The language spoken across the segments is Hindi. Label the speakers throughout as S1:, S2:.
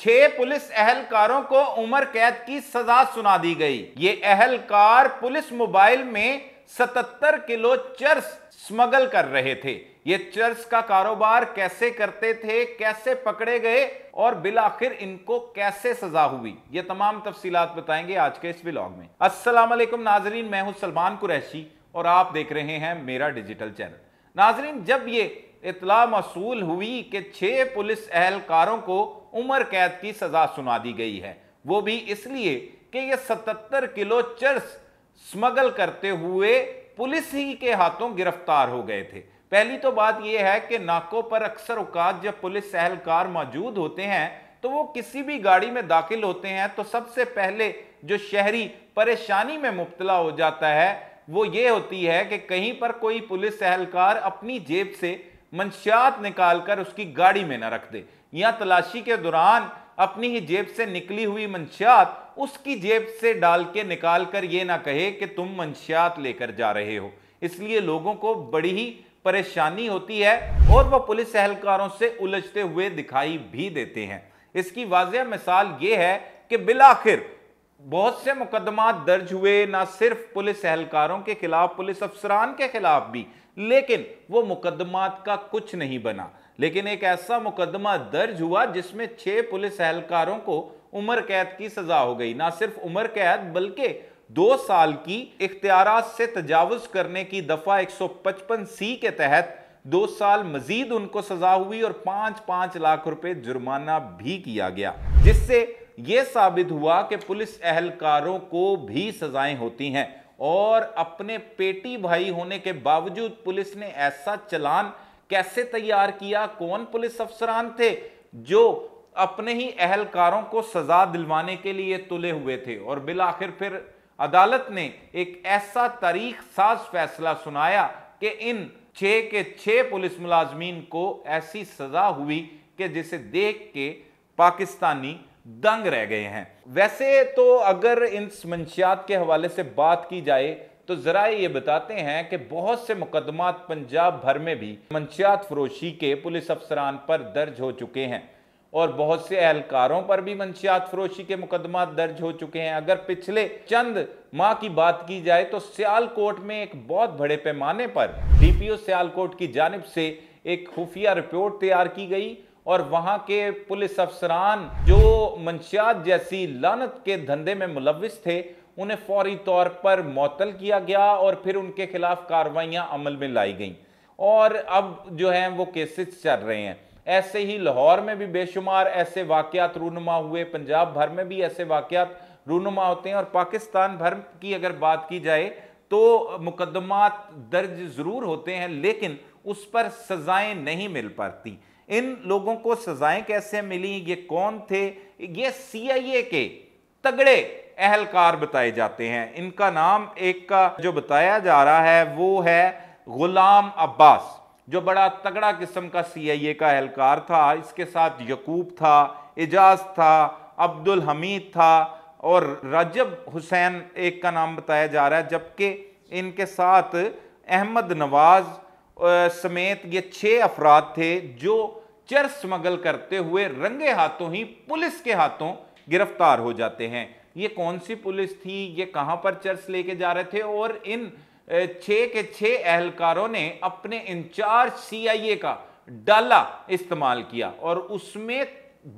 S1: 6 पुलिस एहलकारों को उम्र कैद की सजा सुना दी गई। ये एहलकार पुलिस मोबाइल में 77 किलो चरस स्मगल कर रहे थे। ये चरस का कारोबार कैसे करते थे, कैसे पकड़े गए और बिलाखिर इनको कैसे सजा हुई, ये तमाम तफसीलात बताएंगे आज के इस व्लॉग में। अस्सलाम वालेकुम नाजरीन, मैं हूं सलमान कुरैशी और आप देख रहे हैं मेरा डिजिटल चैनल। नाजरीन, जब ये इत्तला मौसूल हुई कि 6 पुलिस एहलकारों को उम्र कैद की सजा सुना दी गई है, वो भी इसलिए कि ये 77 किलो चरस स्मगल करते हुए पुलिस ही के हाथों गिरफ्तार हो गए थे। पहली तो बात यह है कि नाकों पर अक्सर औकात जब पुलिस एहलकार मौजूद होते हैं तो वो किसी भी गाड़ी में दाखिल होते हैं तो सबसे पहले जो शहरी परेशानी में मुब्तला हो जाता है वो ये होती है कि कहीं पर कोई पुलिस एहलकार अपनी जेब से मंशियात निकालकर उसकी गाड़ी में न रख दे, या तलाशी के दौरान अपनी ही जेब से निकली हुई मंशियात उसकी जेब से डाल के निकाल कर ये ना कहे कि तुम मंशियात लेकर जा रहे हो। इसलिए लोगों को बड़ी ही परेशानी होती है और वह पुलिस एहलकारों से उलझते हुए दिखाई भी देते हैं। इसकी वाज़ेह मिसाल ये है कि बिलाखिर बहुत से मुकदमा दर्ज हुए, ना सिर्फ पुलिस एहलकारों के खिलाफ, पुलिस अफसरान के खिलाफ भी, लेकिन वो मुकदमात का कुछ नहीं बना। लेकिन एक ऐसा मुकदमा दर्ज हुआ जिसमें 6 पुलिस एहलकारों को उम्र कैद की सजा हो गई। ना सिर्फ उम्र कैद बल्कि 2 साल की इख्तियारात से तजावुज करने की दफा 155C के तहत 2 साल मजीद उनको सजा हुई और 5-5 लाख रुपए जुर्माना भी किया गया, जिससे यह साबित हुआ कि पुलिस एहलकारों को भी सजाएं होती हैं। और अपने पेटी भाई होने के बावजूद पुलिस ने ऐसा चलान कैसे तैयार किया? कौन पुलिस अफसरान थे जो अपने ही एहलकारों को सजा दिलवाने के लिए तुले हुए थे? और बिलाखिर फिर अदालत ने एक ऐसा तारीख साज फैसला सुनाया कि इन 6 के 6 पुलिस मुलाजमीन को ऐसी सजा हुई कि जिसे देख के पाकिस्तानी दंग रह गए हैं। वैसे तो अगर इन मंशियात के हवाले से बात की जाए तो जरा ये बताते हैं कि बहुत से मुकदमात पंजाब भर में भी मंशियात फरोशी के पुलिस अफसरान पर दर्ज हो चुके हैं और बहुत से एहलकारों पर भी मंशियात फरोशी के मुकदमा दर्ज हो चुके हैं। अगर पिछले चंद माह की बात की जाए तो सियालकोट में एक बहुत बड़े पैमाने पर DPO सियालकोट की जानिब से एक खुफिया रिपोर्ट तैयार की गई और वहां के पुलिस अफसरान जो मंशियात जैसी लानत के धंधे में मुलविस थे उन्हें फौरी तौर पर मुअत्तल किया गया और फिर उनके खिलाफ कार्रवाइयां अमल में लाई गईं और अब जो है वो केसेस चल रहे हैं। ऐसे ही लाहौर में भी बेशुमार ऐसे वाकयात रूनुमा हुए, पंजाब भर में भी ऐसे वाकयात रूनुमा होते हैं और पाकिस्तान भर की अगर बात की जाए तो मुकदमात दर्ज जरूर होते हैं लेकिन उस पर सजाएं नहीं मिल पाती। इन लोगों को सजाएं कैसे मिली, ये कौन थे? ये CIA के तगड़े एहलकार बताए जाते हैं। इनका नाम एक का जो बताया जा रहा है वो है गुलाम अब्बास, जो बड़ा तगड़ा किस्म का CIA का एहलकार था। इसके साथ यकूब था, इजाज था, अब्दुल हमीद था और रजब हुसैन एक का नाम बताया जा रहा है, जबकि इनके साथ अहमद नवाज समेत ये 6 अफराद थे जो चरस स्मगल करते हुए रंगे हाथों ही पुलिस के हाथों गिरफ्तार हो जाते हैं। ये कौन सी पुलिस थी, ये कहां पर चरस लेके जा रहे थे? और इन 6 के 6 एहलकारों ने अपने इंचार्ज CIA का डाला इस्तेमाल किया और उसमें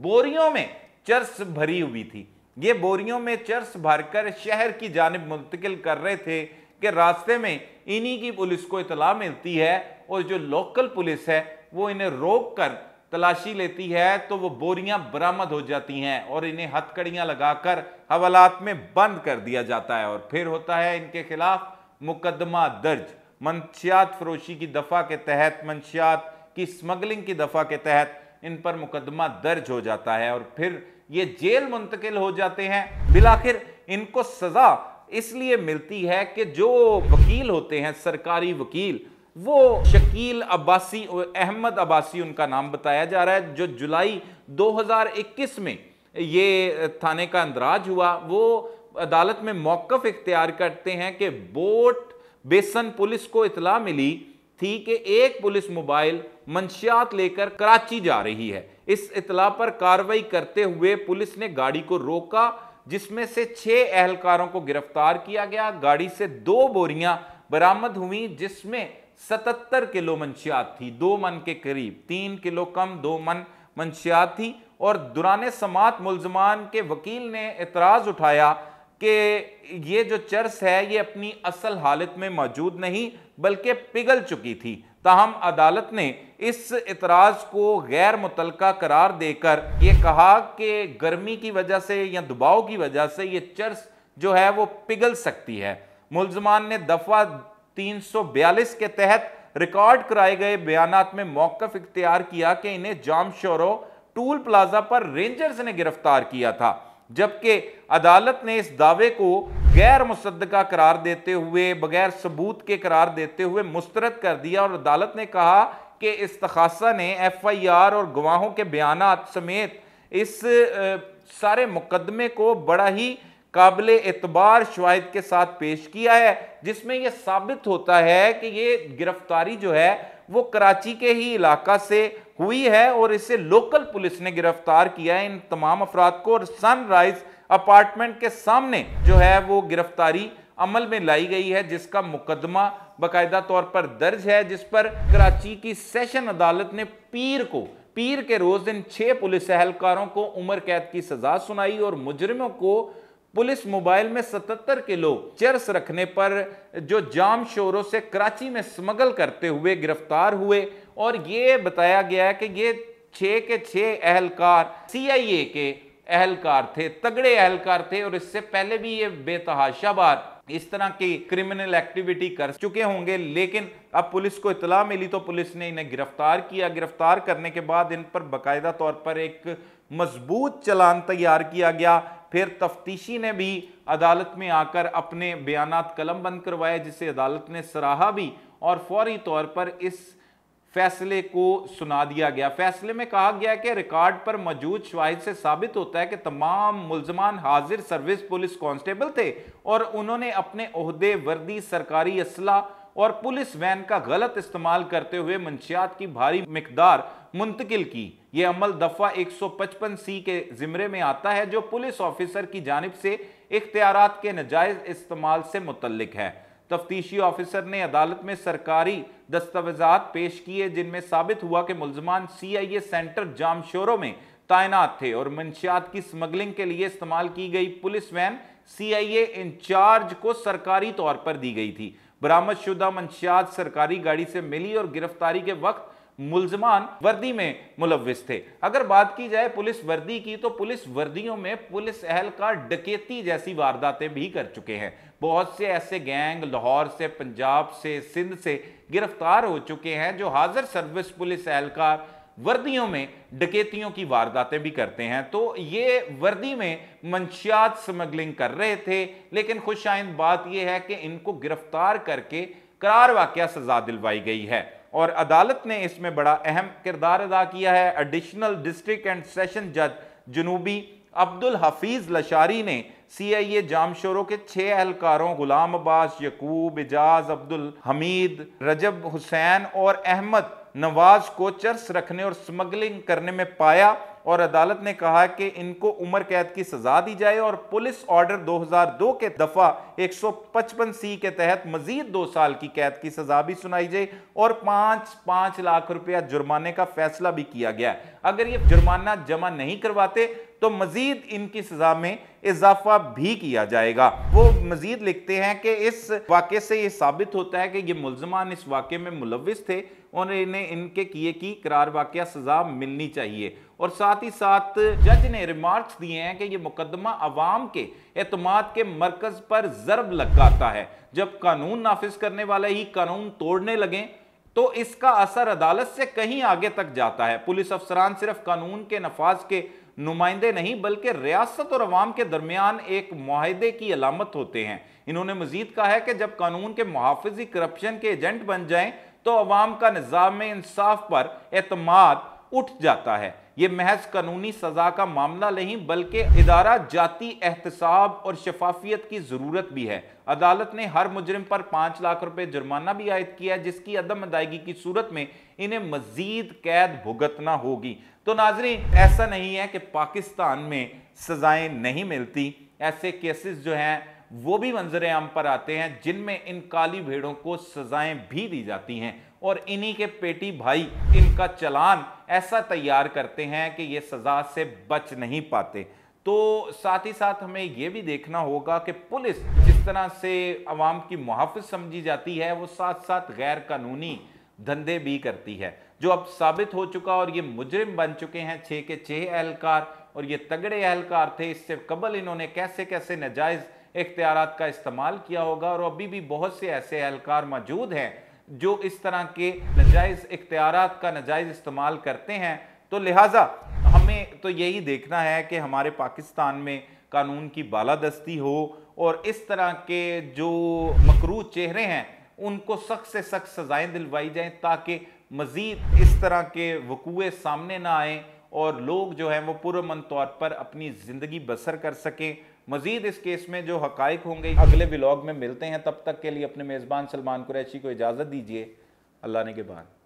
S1: बोरियों में चरस भरी हुई थी। ये बोरियों में चरस भरकर शहर की जानिब मुंतकिल कर रहे थे कि रास्ते में इन्हीं की पुलिस को इतला मिलती है और जो लोकल पुलिस है वो इन्हें रोक कर तलाशी लेती है तो वो बोरियां बरामद हो जाती हैं और इन्हें हथकड़ियां लगाकर हवालात में बंद कर दिया जाता है और फिर होता है इनके खिलाफ मुकदमा दर्ज। मंशियात फरोशी की दफा के तहत, मंशियात की स्मगलिंग की दफा के तहत इन पर मुकदमा दर्ज हो जाता है और फिर ये जेल मुंतकिल हो जाते हैं। बिलाखिर इनको सजा इसलिए मिलती है कि जो वकील होते हैं, सरकारी वकील, वो शकील अब्बासी, अहमद अब्बासी उनका नाम बताया जा रहा है, जो जुलाई 2021 में ये थाने का अंदराज हुआ, वो अदालत में मौक़िफ़ इख्तियार करते हैं कि बोट बेसन पुलिस को इतला मिली थी कि एक पुलिस मोबाइल मंशियात लेकर कराची जा रही है। इस इतला पर कार्रवाई करते हुए पुलिस ने गाड़ी को रोका, जिसमें से 6 एहलकारों को गिरफ्तार किया गया। गाड़ी से 2 बोरियां बरामद हुई, जिसमें 77 किलो मंशियात थी, 2 मन के करीब, 3 किलो कम 2 मन मंशियात थी। और दुराने समात मुल्जमान के वकील ने एतराज उठाया कि ये जो चर्स है ये अपनी असल हालत में मौजूद नहीं बल्कि पिघल चुकी थी। ताहम अदालत ने इस इतराज को गैर मुतलका करार देकर ये कहा कि गर्मी की वजह से या दबाव की वजह से ये चर्स जो है वो पिघल सकती है। मुल्जमान ने दफा 342 के तहत रिकॉर्ड कराए गए बयानात में मौकफ इख्तियार किया कि इन्हें जामशोरो टूल प्लाजा पर रेंजर्स ने गिरफ्तार किया था, जबकि अदालत ने इस दावे को गैर मुसद्दका करार देते हुए, बगैर सबूत के करार देते हुए मुस्तरद कर दिया। और अदालत ने कहा कि इस्तखासा ने FIR और गवाहों के बयानात समेत इस सारे मुकदमे को बड़ा ही काबिले एतबार शवाहिद के साथ पेश किया है, जिसमें यह साबित होता है कि ये गिरफ्तारी जो है वो कराची के ही इलाका से हुई है और इसे लोकल पुलिस ने गिरफ्तार किया है इन तमाम अफराद को। और सनराइज अपार्टमेंट के सामने जो है वो गिरफ्तारी अमल में लाई गई है, जिसका मुकदमा बाकायदा तौर पर दर्ज है, जिस पर कराची की सेशन अदालत ने पीर के रोज इन 6 पुलिस एहलकारों को उम्र कैद की सजा सुनाई और मुजरिमों को पुलिस मोबाइल में 77 किलो चरस रखने पर जो जाम शोरों से कराची में स्मगल करते हुए गिरफ्तार हुए। और ये बताया गया है कि ये 6 के 6 एहलकार CIA के एहलकार थे, तगड़े एहलकार थे और इससे पहले भी ये बेतहाशा बार इस तरह की क्रिमिनल एक्टिविटी कर चुके होंगे। लेकिन अब पुलिस को इतला मिली तो पुलिस ने इन्हें गिरफ्तार किया। गिरफ्तार करने के बाद इन पर बाकायदा तौर पर एक मजबूत चालान तैयार किया गया। फिर तफ्तीशी ने भी अदालत में आकर अपने बयानात कलमबंद करवाए, जिसे अदालत ने सराहा भी और फौरी तौर पर इस फैसले को सुना दिया गया। फैसले में कहा गया कि रिकॉर्ड पर मौजूद शवाहिद से साबित होता है कि तमाम मुल्जमान हाजिर सर्विस पुलिस कांस्टेबल थे और उन्होंने अपने ओहदे, वर्दी, सरकारी असला और पुलिस वैन का गलत इस्तेमाल करते हुए मंशियात की भारी मिकदार मुंतकिल की। यह अमल दफा 155C के जिम्रे में आता है, जो पुलिस ऑफिसर की जानिब से इख्तियारात के नाजायज इस्तेमाल से मुतल्लिक है। तफ्तीशी ऑफिसर ने अदालत में सरकारी दस्तावेजात पेश किए, जिनमें साबित हुआ कि मुल्जमान CIA सेंटर जामशोरों में तैनात थे और मंशियात की स्मगलिंग के लिए इस्तेमाल की गई पुलिस वैन CIA इंचार्ज को सरकारी तौर पर दी गई थी। बरामद शुदा मंशियात सरकारी गाड़ी से मिली और गिरफ्तारी के वक्त मुल्जमान वर्दी में मुलव्विस थे। अगर बात की जाए पुलिस वर्दी की, तो पुलिस वर्दियों में पुलिस एहलकार डकैती जैसी वारदातें भी कर चुके हैं। बहुत से ऐसे गैंग लाहौर से, पंजाब से, सिंध से गिरफ्तार हो चुके हैं जो हाजिर सर्विस पुलिस एहलकार वर्दियों में डकैतियों की वारदातें भी करते हैं। तो ये वर्दी में मंशियात स्मगलिंग कर रहे थे, लेकिन खुशाइंद बात यह है कि इनको गिरफ्तार करके करार वाक़या सजा दिलवाई गई है और अदालत ने इसमें बड़ा अहम किरदार अदा किया है। एडिशनल डिस्ट्रिक्ट एंड सेशन जज जनूबी अब्दुल हफीज लशारी ने CIA जामशोरों के 6 एहलकारों गुलाम अब्बास, यकूब, इजाज, अब्दुल हमीद, रजब हुसैन और अहमद नवाज को चर्स रखने और स्मगलिंग करने में पाया और अदालत ने कहा कि इनको उम्र कैद की सजा दी जाए और पुलिस ऑर्डर 2002 के दफा 155C के तहत मजीद 2 साल की कैद की सजा भी सुनाई जाए और 5 लाख रुपया जुर्माने का फैसला भी किया गया। अगर ये जुर्माना जमा नहीं करवाते तो मजीद इनकी सजा में इजाफा भी किया जाएगा। वो मजीद लिखते हैं कि इस वाक़े से ये साबित होता है कि ये मुल्जमान इस वाक़े में मुलव्विस थे और इन्हें इनके किए की करार वाक़या सजा मिलनी चाहिए। और साथ ही साथ जज ने रिमार्क्स दिए हैं कि यह मुकदमा अवाम के एतमाद के मरकज पर ज़रब लगाता है। जब कानून नाफिज करने वाले ही कानून तोड़ने लगें तो इसका असर अदालत से कहीं आगे तक जाता है। पुलिस अफसरान सिर्फ कानून के नफाज के नुमाइंदे नहीं बल्कि रियासत और अवाम के दरमियान एक मुआहदे की अलामत होते हैं। इन्होंने मजीद कहा है कि जब कानून के मुहाफिज करप्शन के एजेंट बन जाएं तो अवाम का निज़ाम इंसाफ पर एतमाद उठ जाता है। यह महज कानूनी सजा का मामला नहीं बल्कि इदारा जाती एहतसाब और शफाफियत की जरूरत भी है। अदालत ने हर मुजरिम पर 5 लाख रुपए जुर्माना भी आयद किया, जिसकी अदम अदायगी की सूरत में इन्हें मजीद कैद भुगतना होगी। तो नाज़रीन, ऐसा नहीं है कि पाकिस्तान में सजाएं नहीं मिलती। ऐसे केसेस जो हैं वो भी मंजर आम पर आते हैं जिनमें इन काली भेड़ों को सजाएं भी दी जाती हैं और इन्हीं के पेटी भाई इनका चालान ऐसा तैयार करते हैं कि ये सजा से बच नहीं पाते। तो साथ ही साथ हमें यह भी देखना होगा कि पुलिस जिस तरह से अवाम की मुहाफ़िज़ समझी जाती है, वो साथ साथ गैर कानूनी धंधे भी करती है, जो अब साबित हो चुका। और ये मुजरिम बन चुके हैं 6 के 6 एहलकार, और ये तगड़े एहलकार थे। इससे कबल इन्होंने कैसे कैसे नाजायज़ इख्तियारात का इस्तेमाल किया होगा, और अभी भी बहुत से ऐसे एहलकार मौजूद हैं जो इस तरह के नाजायज़ इख्तियारात का नाजायज़ इस्तेमाल करते हैं। तो लिहाजा हमें तो यही देखना है कि हमारे पाकिस्तान में कानून की बालादस्ती हो और इस तरह के जो मकरूह चेहरे हैं उनको सख्त से सख्त सजाएं दिलवाई जाएं, ताकि मज़ीद इस तरह के वकूए सामने ना आए और लोग जो हैं वो पुरअमन तौर पर अपनी ज़िंदगी बसर कर सकें। मज़ीद इस केस में जो हक़ाइक़ होंगे अगले व्लॉग में मिलते हैं। तब तक के लिए अपने मेज़बान सलमान कुरैशी को इजाज़त दीजिए। अल्लाह ने के बाद।